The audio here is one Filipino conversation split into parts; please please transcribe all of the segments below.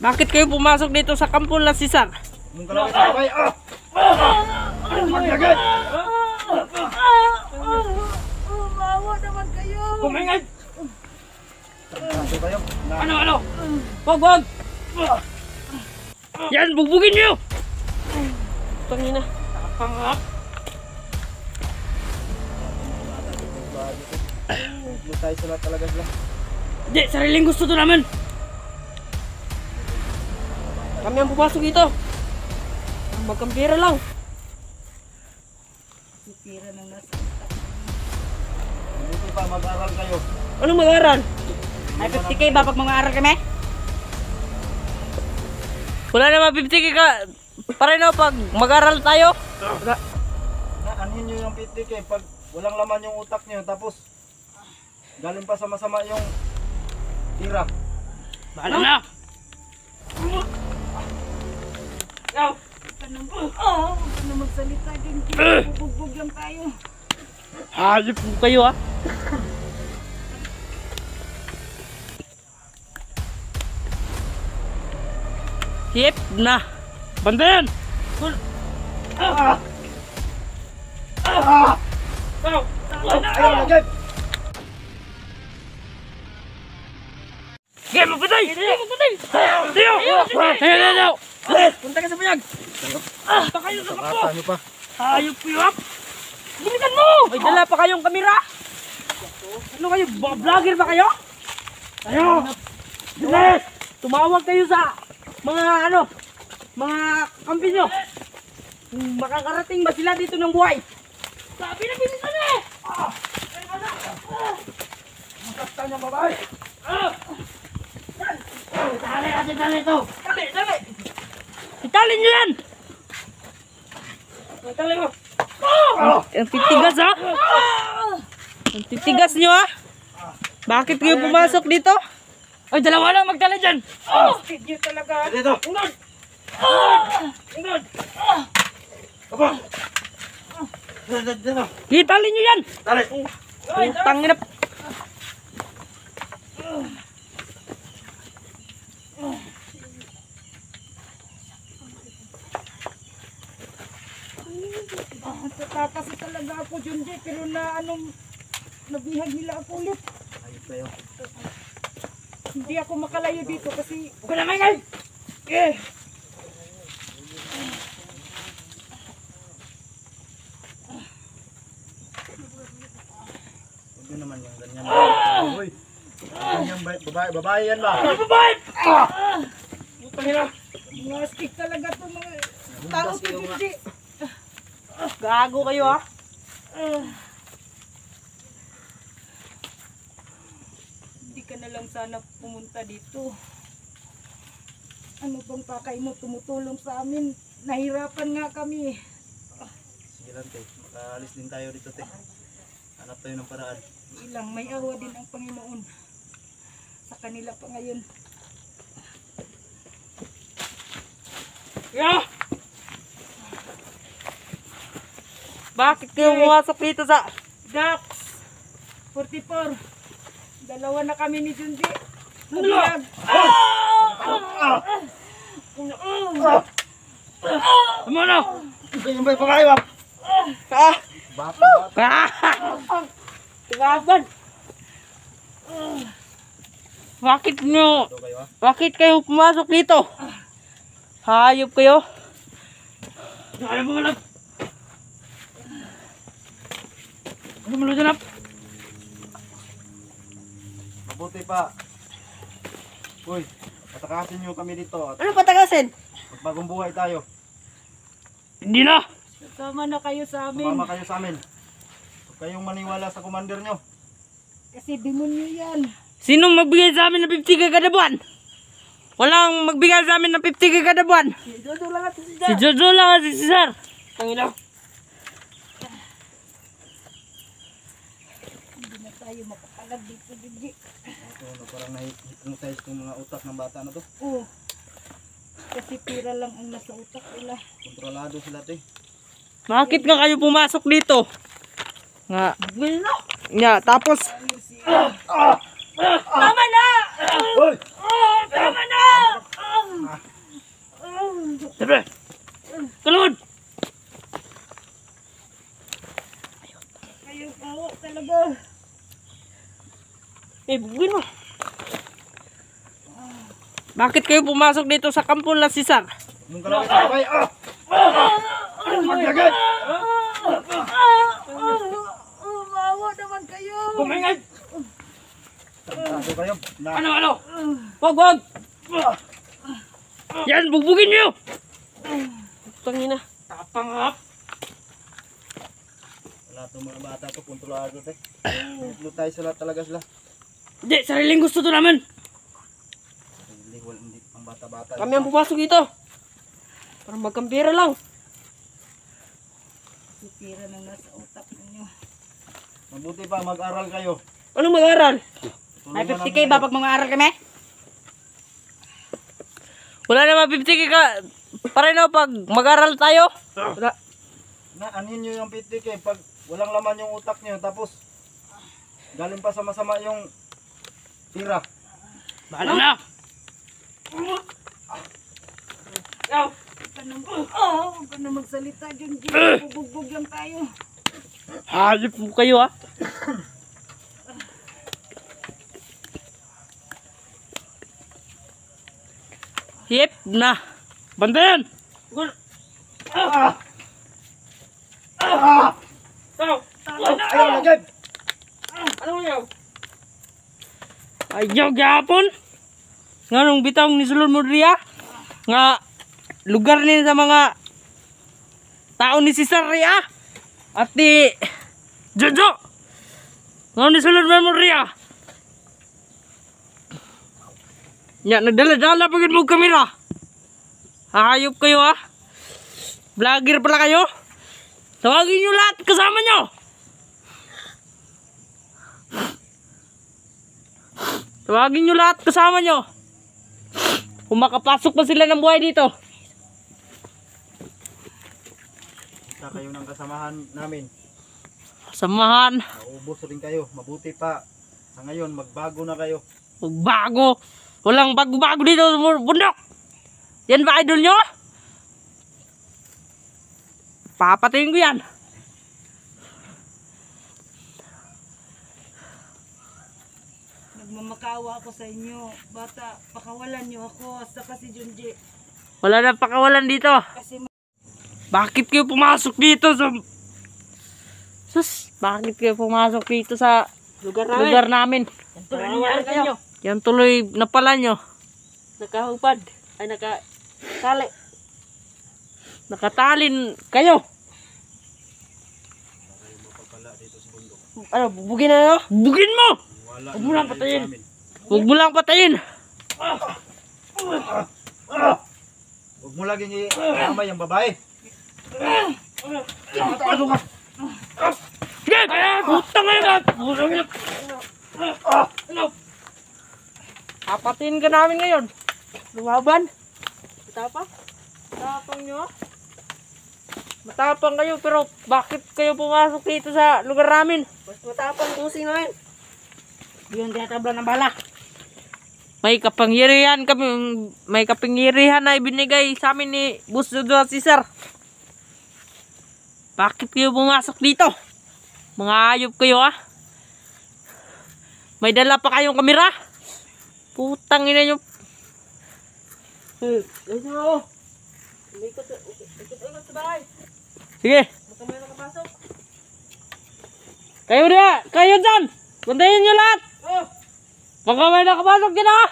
Bakit kayo pumasok dito sa kampo na si Sar? Mong kalawin sa babay. Maglagay! Mawa naman kayo. Kumingay! Ito kayo. Ano? Wag! Yan, bugbugin niyo! Pangina. Pangak. Tayo sila talaga sila. Hindi, sariling gusto to naman. Kami ang pumasok dito. Magkampira lang. Pira ng nasa. Hindi pa mag-aral kayo. Anong mag-aaral? Ay, 50k ba pag mga aral kami? Wala naman 50k ka. Pare na pag mag-aaral tayo. Anin nyo yung PTK pag walang laman yung utak nyo tapos galing pa sama-sama yung tira. Bahala na. Yaw. Huwag ka na magsalita din. Bugbog lang tayo. Hayop po kayo ah. Hip na. Bandayan. Ayun, lagay! Game mo patay. Tayo. Punta ka sa payag. Punta kayo sa kampo. Rasa nyo pa. Hayop po yun. Bilisan mo. May dala pa kayong kamera. Ano kayo? Vlogger ba kayo? Ayo. Bilis. Tumawag kayo sa mga mga kampi nyo. Makakarating ba sila dito ng buhay? Sabi na bilisan eh! Masaktan yung babae! Dali ito! Dali! Italin nyo yan! Italin mo! Ang titigas ha? Ang titigas nyo ha? Bakit kayo pumasok dito? Ay, dalawa lang magdala dyan! Speed nyo talaga. Dito! Ungod! Aba! Dito! Italin nyo yan! Dali! Tangin na! Tatasi talaga ako, Junji. Pero nabihag nila ako ulit. Ayos kayo. Hindi ako makalayo dito kasi Huwag na maingay! Eh! Huwag nyo naman yung ganyan. Uy! Ganyan babae yan ba? Ano ba ba? Putangin na! mga stick talaga to mga tao to, Junji. Gago kayo ha? Hindi ka na lang sana pumunta dito. Ano bang pakay mo tumutulong sa amin? Nahirapan nga kami. Sige lang, te. Makaalis din tayo dito, te. Hanap tayo ng paraan. Ilang may awa din ang Panginoon sa kanila pa ngayon. Yeah! Bakit kayo pumasok dito sa... Dax 44. Dalawa na kami ni Junji. Dalawa? Ano na? Ganyan ba yung babae ba? Bata. Tigaban! Bakit nyo? Ito kayo, ha? Bakit kayo pumasok dito? Hayop kayo? Ano mo lang? Ano mo lang? Mabuti pa. Uy, patakasin nyo kami dito at Ano patagasin? magbagong buhay tayo. Hindi na! Sama na kayo sa amin. Sumama kayo sa amin. Huwag kayong maniwala sa commander nyo. Kasi demonyo yan. Sino magbigay sa amin ng 50k kada buwan? Walang magbigay sa amin ng 50k kada buwan. Si Jojo lang at si Si Jojo lang at si Cesar. Tangina. Hindi na tayo makapalag dito, Junji. Ito, parang na-hypnotize yung mga utak ng bata na to. Oo. Kasi pira lang ang nasa utak nila. Kontrolado sila, te. Bakit nga kayo pumasok dito? Nga. Nga, tapos... Tama na! Hoy! Tama na! Kalod! Kayo kawa talaga. Bugin mo. Bakit kayo pumasok dito sa kampo na Cesar? Mong kalaki sa babay. Maglagay! Bawa naman kayo. Kumingay! Tado kayo. Ano? Wag! Yan, bugbugin nyo! Tangina. Tapang. Wala itong mga bata to, kontrolado tayo. Lutay sila talaga sila. Hindi, sariling gusto to naman. Hindi ang bata-bata. Kami ang pumasok dito. Para magkampira lang. Pira nang nasa utak ninyo. Mabuti pa, mag-aral kayo. Anong mag-aral? May 50k ba pag mga aral kami? Wala naman 50k ka. Pareho pag mag-aral tayo. Wala. Anin nyo yung 50k pag walang laman yung utak nyo, tapos galing pa sa masama yung tira. Bahala na. Huwag ka na magsalita dyan, Jim. Bubugbog lang tayo. Halip mo kayo ha. Hip na. Bantayan. Ayaw, lagay! Ano mo yaw? Ayaw gapon. Nga nung bitang ni Sulon Modria. Nga lugar ni sa mga tao ni Cesar Ria. At ni Jojo. Nga ni Sulon Modria. Nya nagdala-dala pagin mo kamera. Hayop kayo ha. Vlogger pala kayo. Tawagin nyo lahat kasama nyo. Tawagin nyo lahat kasama nyo. Kung makapasok pa sila ng buhay dito. Kita kayo ng kasamahan namin. Samahan. Maubos rin kayo. Mabuti pa. Sa ngayon, magbago na kayo. Magbago. Walang bago-bago dito sa bundok. Yan ba idol nyo? Papatayin ko yan. Nagmamakawa ako sa inyo. Bata, pakawalan niyo ako. Saka si Junji. Wala na pakawalan dito. Kasi Bakit kayo pumasok dito sa... bakit kayo pumasok dito sa lugar namin? nangyari kayo. Yan tuloy napala nyo. Nakahupad. Ay, nakatali. Nakatalin kayo. Ano, bubugin na nyo? Bugin mo! Wala Huwag mo lang na patayin. namin. Huwag mo lang patayin. Huwag mo laging i-amay ang babae. Sige! Putang ina! Apatin ka namin ngayon. Lumaban. Matapang nyo. Matapang kayo pero bakit kayo pumasok dito sa lugar namin? Mas matapang kusing namin. Yung tinatabla ng bala. May kapangyarihan kami, may kapangyarihan na ibinigay sa amin ni Boss Jojo at Cesar. Bakit kayo pumasok dito? Mga ayop kayo ha? May dala pa kayong kamera? Putang ina nyo. Ikot sa bahay. Sige. Baka may nakapasok. Kayo dia, kayo dyan. Bantayin nyo lahat. Baka may nakapasok dyan ha.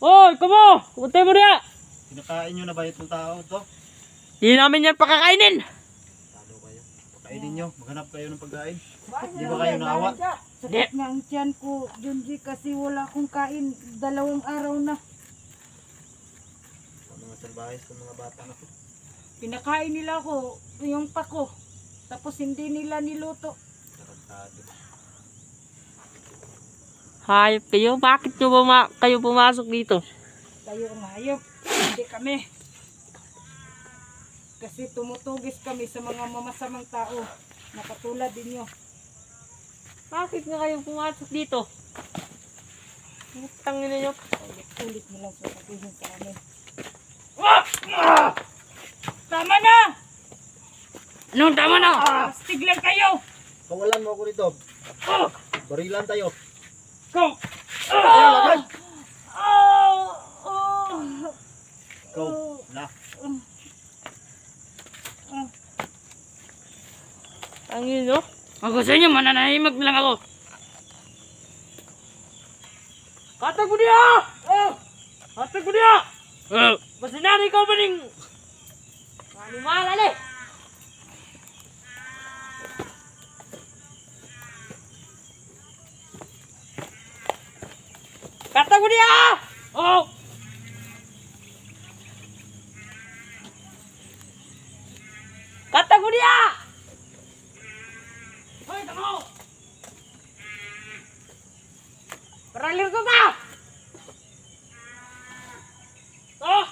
Hoy, kamo. Bantay mo dia. Kinakain nyo na ba itong tao to? Hindi namin yan pakakainin. Talo kayo. Pakainin nyo. Maghanap kayo ng pagkain. Di ba kayo naawa? Sakit nga ang tiyan ko, Junji, kasi wala akong kain 2 araw na. Mga salbahis ng mga bata na to. Pinakain nila ako, yung pako. Tapos hindi nila niluto. Tarantado. Hayop kayo. Bakit nyo kayo pumasok dito? Tayo ang hayop, hindi kami. Kasi tumutugis kami sa mga mamasamang tao na katulad ninyo. Bakit nga kayo pumasok dito? Tangin na nyo. Ulit mo lang sasabihin sa amin. Anong tama na? Astig lang kayo. Kawalan mo ako dito. Barilan tayo. Go! Ayaw, lagay. Oh. Ikaw, na. Angin, no? Ako sa inyo, mananahimag lang ako. Katag mo niya! Katag mo niya! Masinari ikaw ba ning... Maniwala le! Katag mo niya! Oh! Katag mo niya! Hoy, tamo! Paralir ko ba? Oh!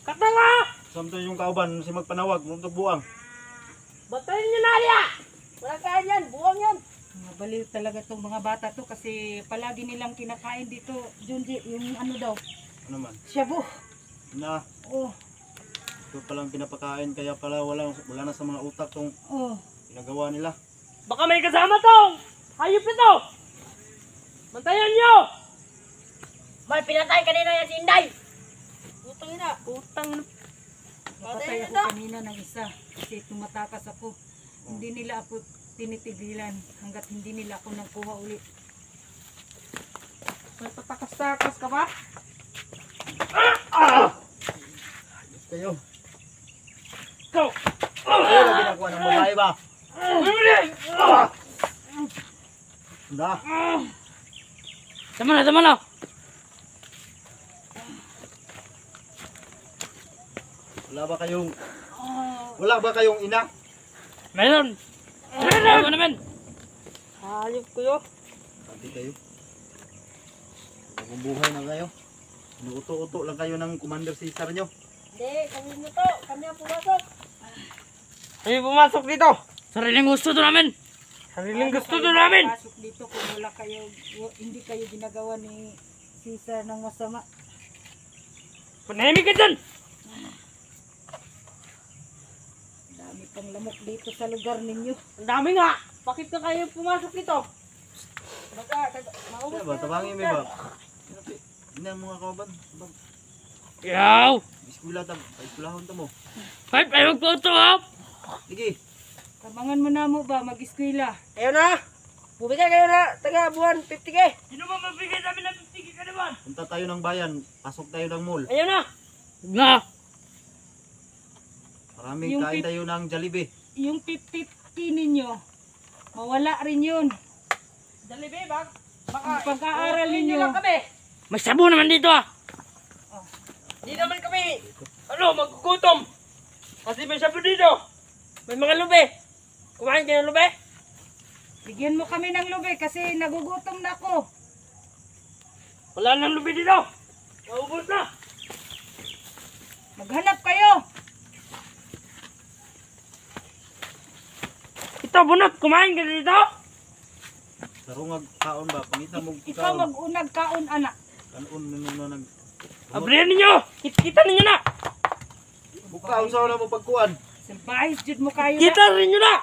Katang mo! Samto yung kauban, si magpanawag, muntok buang. Batayin niyo na niya! Wala kaya yan, buwang yan! Mabaliw talaga tong mga bata to kasi palagi nilang kinakain dito. Junji, yung ano daw, Ano man? shabu. Na, Oh, ito palang pinapakain, kaya pala wala na sa mga utak tong oh. ginagawa nila. Baka may kasama tong! Hayop nito! Bantayan niyo! May pinatay kanina yan si Inday! Utang ina! Utang ina! Napatay ako kanina ng isa kasi tumatakas ako. Hindi nila ako tinitigilan hanggat hindi nila ako nakuha uli. May patakas-takas ka ba? Kayo, Go! kayo na ginagawa ng babae ba? Bumili! Na, Tama na, tama na! wala ba kayong ina? Meron! Meron! Ano naman? Hayop ko yun! Sabi kayo. Bubuhay na kayo. Inuuto-uto lang kayo ng Commander Caesar nyo. Hindi, kami nyo to. Kami ang pumasok. Kami pumasok dito! Sariling gusto to namin! Sariling gusto to namin! Pasok dito kung wala kayo, hindi kayo ginagawa ni Caesar ng masama. Panahimik ka dyan! Dami pang lamok dito sa lugar ninyo. Ang dami nga! Bakit ka kayo pumasok dito? Baka, maubos Kaya ba, tabangin mo ba? Ina mga kauban. Yaw! Iskulahon to mo. Ay, ayaw ko ito ha! Sige. Tabangan mo na mo ba, mag-eskwela. Ayaw na! Bumigay kayo na taga buwan 50k! Sino ba mabigay namin ng 50k ka naman? Punta tayo ng bayan. Pasok tayo ng mall. Ayaw na! Na! Maraming Yung kain tip- tayo ng Jollibee. Yung 50 ninyo, mawala rin yun. Dalibe, bag! Ang pag-aaral ninyo. kami! May sabo naman dito ah! Di naman kami, magugutom! Kasi may sabo dito! May mga lube! Kumain kayo ng lube? Bigyan mo kami ng lubi kasi nagugutom na ako. Wala nang lube dito! Maubos na! Maghanap kayo. Ito, bunot! Kumain ka dito! Sarungag kaon ba? Pangita mo Ikaw kaon. mag-unag kaon, anak. Kanon na nag... Abrihan ninyo! Kita ninyo na! Buka, unsa na mo pagkuan. Salbahis jud mo kayo na. Kita ninyo na!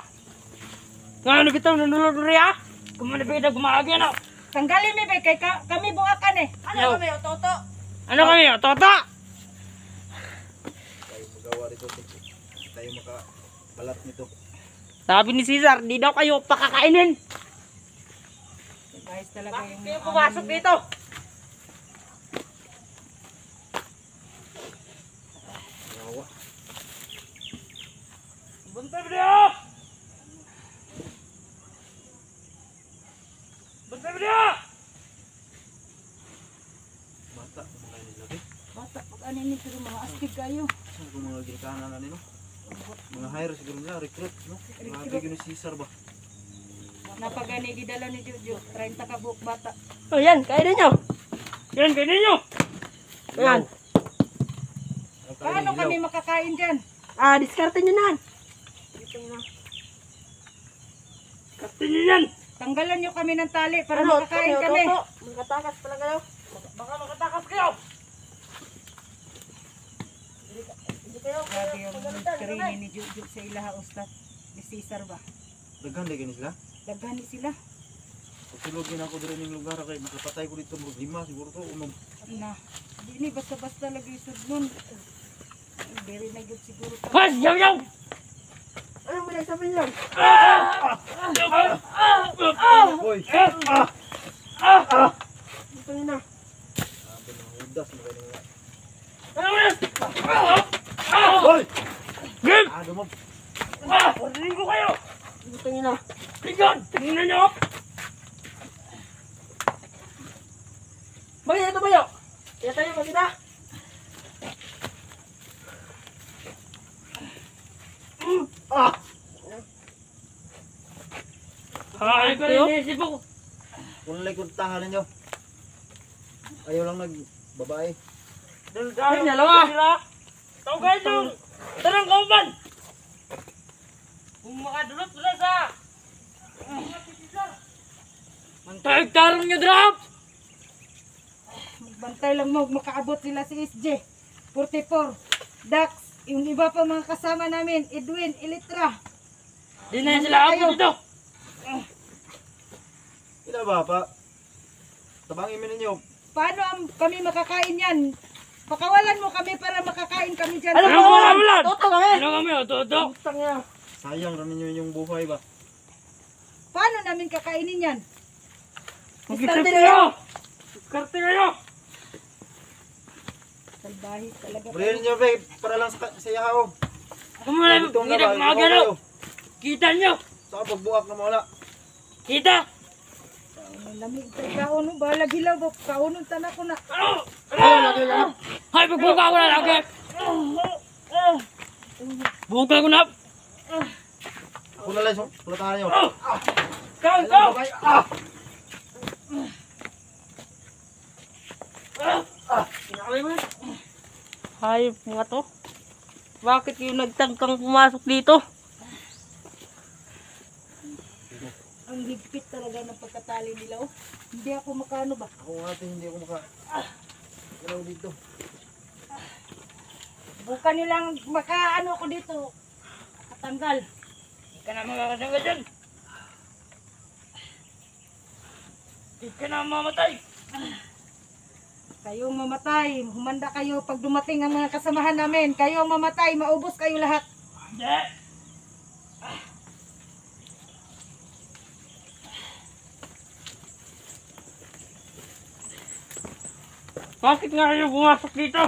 Nga ano bitaw nanulog rin ah? Kumana bitaw gumahagi na! Tanggalin mi ba kay kami buakan eh. Ano kami, ototo? Ano kami, ototo? Tayo magawa dito. Tayo makabalat nito. Sabi ni Cesar, di daw kayo pakakainin! Salbahis talaga yung Kayo pumasok dito! Gawa. Buntay mo niyo! Buntay mo niyo! Bata, mga nilagay. Bata pag ano ni pero mga astig kayo. Saan kung mga ginikanan na nilo? Mga hire siguro nila, recruit, no? Grabe yun si Caesar ba? Napagani gidala ni Jojo, 30 ka buok bata. Oh yan, kainin nyo! Yan, kainin nyo! Ayan. Paano kami makakain diyan? Diskarte nyo na! Diskarte nyo yan! Tanggalan niyo kami ng tali para makakain kami. Makatakas pala kayo! Baka makatakas kayo! Hindi kayo Grabe yung karini ni Jojo sa ilaha ustad. Ni Cesar ba? Daghan di gani sila. Daghan ni sila. Pagsulod din ako diri ning lugar kay nakapatay ko dito mga 5 siguro to unom. Na, di ni basta-basta lagi sudlon. Very na good siguro. Pas, yaw! Anong pinagsabi niyan? Hoy. Ito yun na. Sabi ng udas mo kayo nga. Ano mo yan? Hoy! Game! Dumog. Parinig ko kayo! Ito yun na. Tingnan! Tingnan nyo! Bagay ito ba yun? Kaya tayo magkita. Ay, ko rin naisip ako. Kung likod tahan ninyo. Ayaw lang nagbabae. Ay, dalawa! Tao kayo yung tarang kauban! Kung makadulot sila sa... Mantayag-tarang nyo, drop! Magbantay lang mo, makaabot sila si SJ. 44. Dax, yung iba pa mga kasama namin, Edwin, Elitra. Di na sila abot dito! Ila ba pa? Tabangin mo ninyo. Paano kami makakain yan? Pakawalan mo kami para makakain kami dyan. Ano mo wala wala? Toto kami. Ano kami o, toto? Utang niya. Sayang rin ninyo yung buhay ba? Paano namin kakainin yan? Mag-isip kayo! Diskarte kayo! Salbahe talaga. Brilin nyo babe, para lang sa yahaw. Kung wala, Itong hindi na ba? na mga gano! Kita nyo! Saka pagbuak na mawala. Kita! Lamig tayo kaon, balag hilaw, kaunon tanak ko na. Ay, pagbuka ko na lagi! Buka ko na! Ako na lang, pulatahan nyo. Go! Go! Hayop nga to. Bakit yung nagtangkang pumasok dito? Ang higpit talaga ng pagkatali nila. Oh. Hindi ako makano ba? Ako nga ate, hindi ako galaw dito. Bukan nilang makaano ko dito. Katanggal. Hindi ka na makakasangga dyan. Hindi ka na mamatay. Kayong mamatay. Humanda kayo pag dumating ang mga kasamahan namin. Kayo ang mamatay. Maubos kayo lahat. Hindi. Bakit nga kayo pumasok dito?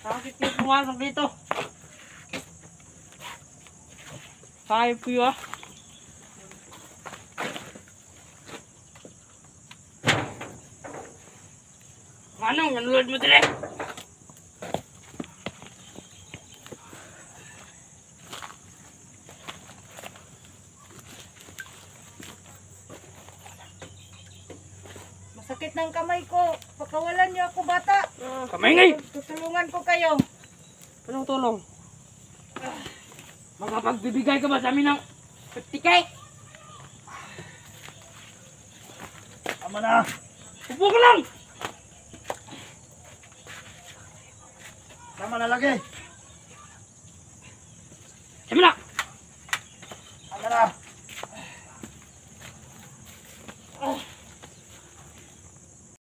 Bakit kayo pumasok dito? Kaya po yun ah. Manong, nanulod mo dili? Masakit ng kamay ko. Pakawalan niyo ako, bata. Kamay ngay! Tutulungan ko kayo. Anong tulong? Makapagbibigay ka ba sa amin ng 50K? Tama na! Upo ka lang! Tama na lagi!